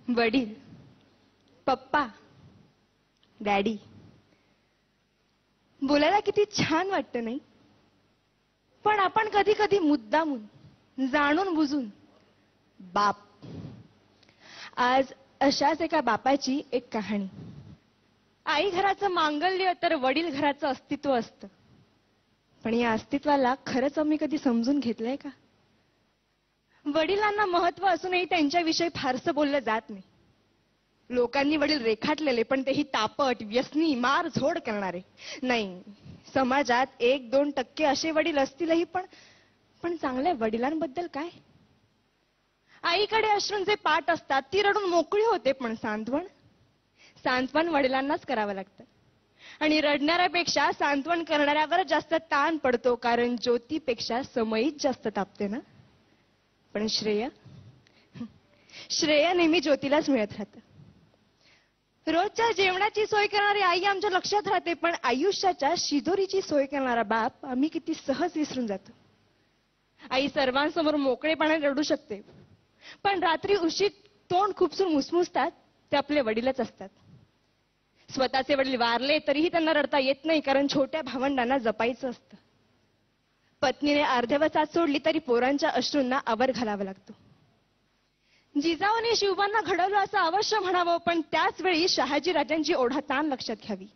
वडील, पप्पा, डॅडी बोलायला किती छान वाटतं नाही? पण आपण कधी कधी मुद्दामून जाणून बुजून बाप. आज अशाच एका बापाची एक कहाणी. आई घराचं मांगल्य तर वडील घराचं अस्तित्व असतं. पण या अस्तित्वाला खरंच आम्ही कधी समजून घेतलंय का? वडिलांना महत्व असूनही त्यांच्याविषयी फारसं बोललं जात नाही. लोकांनी वडील रेखाटलेले, पण तेही तापट, व्यसनी, मार झोड करणारे. नाही, समाजात 1-2% असे वडील असतीलही, पण चांगल्या वडिलांबद्दल काय? आईकडे अश्रूंचे पाट असतात, ती रडून मोकळी होते, पण सांत्वन वडिलांनाच करावं लागतं. आणि रडणाऱ्यापेक्षा सांत्वन करणाऱ्यावर जास्त ताण पडतो, कारण ज्योतीपेक्षा समईच जास्त तापते ना. पण श्रेय नेहमी ज्योतीलाच मिळत राहतं. रोजच्या जेवणाची सोय करणारी आई आमच्या लक्षात राहते, पण आयुष्याच्या शिदोरीची सोय करणारा बाप आम्ही किती सहज विसरून जातो. आई सर्वांसमोर मोकळेपणाने रडू शकते, पण रात्री उशीत तोंड खुपसून मुसमुसतात ते आपले वडीलच असतात. स्वतःचे वडील वारले तरीही त्यांना रडता येत नाही, कारण छोट्या भावंडांना जपायचं असतं. पत्नीने अर्धवसात सोडली तरी पोरांच्या अश्रूंना आवर घालावा लागतो. जिजाऊने शिवबांना घडवलं असं अवश्य म्हणावं, पण त्याच वेळी शहाजी राजांची ओढाताण लक्षात घ्यावी.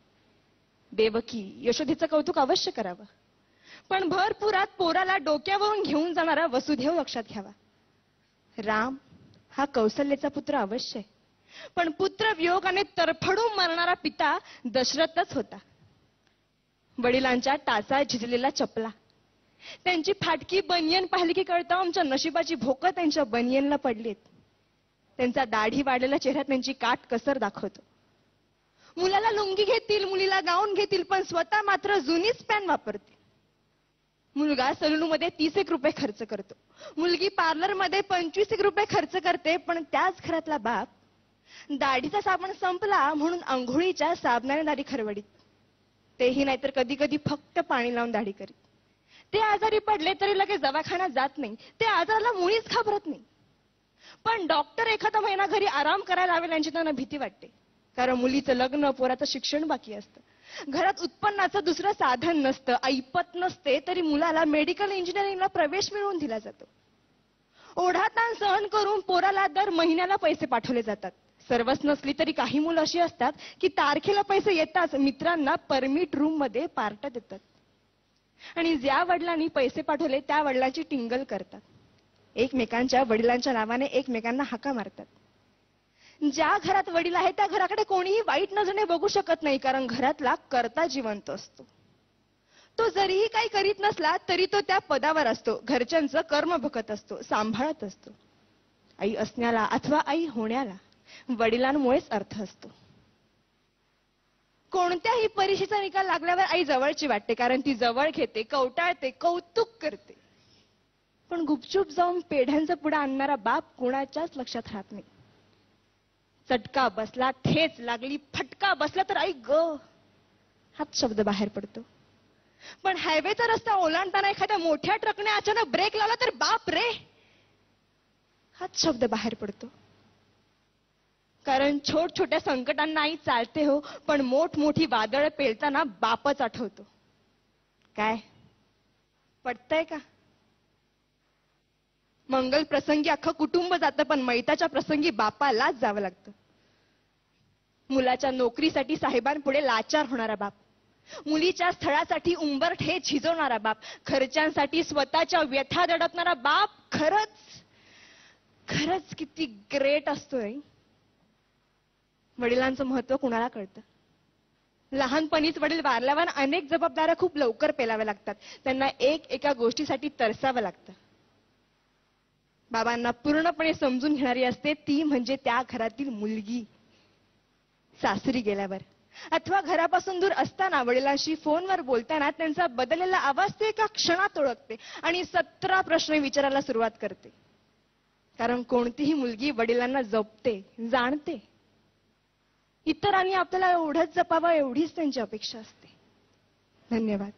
देवकी, यशोदेचं कौतुक अवश्य करावं, पण भरपुरात पोराला डोक्यावरून घेऊन जाणारा वसुदेव लक्षात घ्यावा. राम हा कौसल्याचा पुत्र अवश्य आहे, पण पुत्र वियोगाने तरफडून मरणारा पिता दशरथच होता. वडिलांच्या टाचा झिजलेला चपला, त्यांची फाटकी बनियन पाहिली की कळतं आमच्या नशिबाची भोकं त्यांच्या बनियनला पडलीत. त्यांचा दाढी वाढलेला चेहरा त्यांची काट कसर दाखवतो. मुलाला लुंगी घेतील, मुलीला गाऊन घेतील, पण स्वतः मात्र जुनीच पॅन वापरतील. मुलगा सलूनमध्ये 30 रुपये खर्च करतो, मुलगी पार्लरमध्ये 25 रुपये खर्च करते, पण त्याच घरातला बाप दाढीचा साबण संपला म्हणून अंघोळीच्या साबणाने दाढी खरवडीत. तेही नाहीतर कधी कधी फक्त पाणी लावून दाढी करीत. ते आजारी पडले तरी लगेच दवाखान्यात जात नाही, ते आजाराला मुळीच घाबरत नाही. पण डॉक्टर एखादा महिना घरी आराम करायला लावेल यांची त्यांना भीती वाटते, कारण मुलीचं लग्न, पोराचं शिक्षण बाकी असतं. घरात उत्पन्नाचं दुसरं साधन नसतं, ऐपत नसते, तरी मुलाला मेडिकल इंजिनिअरिंगला प्रवेश मिळवून दिला जातो. ओढाताण सहन करून पोराला दर महिन्याला पैसे पाठवले जातात. सर्वच नसली तरी काही मुलं अशी असतात की तारखेला पैसे येताच मित्रांना परमिट रूम मध्ये पार्ट्या देतात, आणि ज्या वडिलांनी पैसे पाठवले त्या वडिलांची टिंगल करतात. एकमेकांच्या वडिलांच्या नावाने एकमेकांना हाका मारतात. ज्या घरात वडील आहे त्या घराकडे कोणीही वाईट नजरेने बघू शकत नाही, कारण घरातला कर्ता जिवंत असतो. तो जरीही काही करीत नसला तरी तो त्या पदावर असतो, घरच्यांचं कर्म बघत असतो, सांभाळत असतो. आई असण्याला अथवा आई होण्याला वडिलांमुळेच अर्थ असतो. कोणत्याही परीक्षेचा निकाल लागल्यावर आई जवळची वाटते, कारण ती जवळ घेते, कवटाळते, कौतुक करते. पण गुपचूप जाऊन पेढ्यांचा पुडा आणणारा बाप कोणाच्याच लक्षात राहत नाही. चटका बसला, ठेच लागली, फटका बसला तर आई ग हाच शब्द बाहेर पडतो. पण हायवेचा रस्ता ओलांडताना एखाद्या मोठ्या ट्रकने अचानक ब्रेक लावला तर बाप रे हाच शब्द बाहेर पडतो. कारण छोट्या संकटांना आई चालते हो, पण मोठी वादळ पेलताना बापच आठवतो. काय पटतंय का? मंगल प्रसंगी अख्खं कुटुंब जातं, पण मैताच्या प्रसंगी बापालाच जावं लागतं. मुलाच्या नोकरीसाठी साहेबांपुढे लाचार होणारा बाप, मुलीच्या स्थळासाठी उंबरठे झिजवणारा बाप, खर्चांसाठी स्वतःच्या व्यथा दडपणारा बाप खरंच किती ग्रेट असतोय. वडिलांचं महत्व कुणाला कळतं? लहानपणीच वडील वारल्यावर अनेक जबाबदाऱ्या खूप लवकर पेलाव्या लागतात. त्यांना एका गोष्टीसाठी तरसावं लागतं. बाबांना पूर्णपणे समजून घेणारी असते ती म्हणजे त्या घरातील मुलगी. सासरी गेल्यावर अथवा घरापासून दूर असताना वडिलांशी फोनवर बोलताना त्यांचा बदललेला आवाज ते एका क्षणात ओळखते आणि 17 प्रश्न विचारायला सुरुवात करते. कारण कोणतीही मुलगी वडिलांना जपते, जाणते. इतरांनी आपल्याला एवढंच जपावं एवढीच त्यांची अपेक्षा असते. धन्यवाद.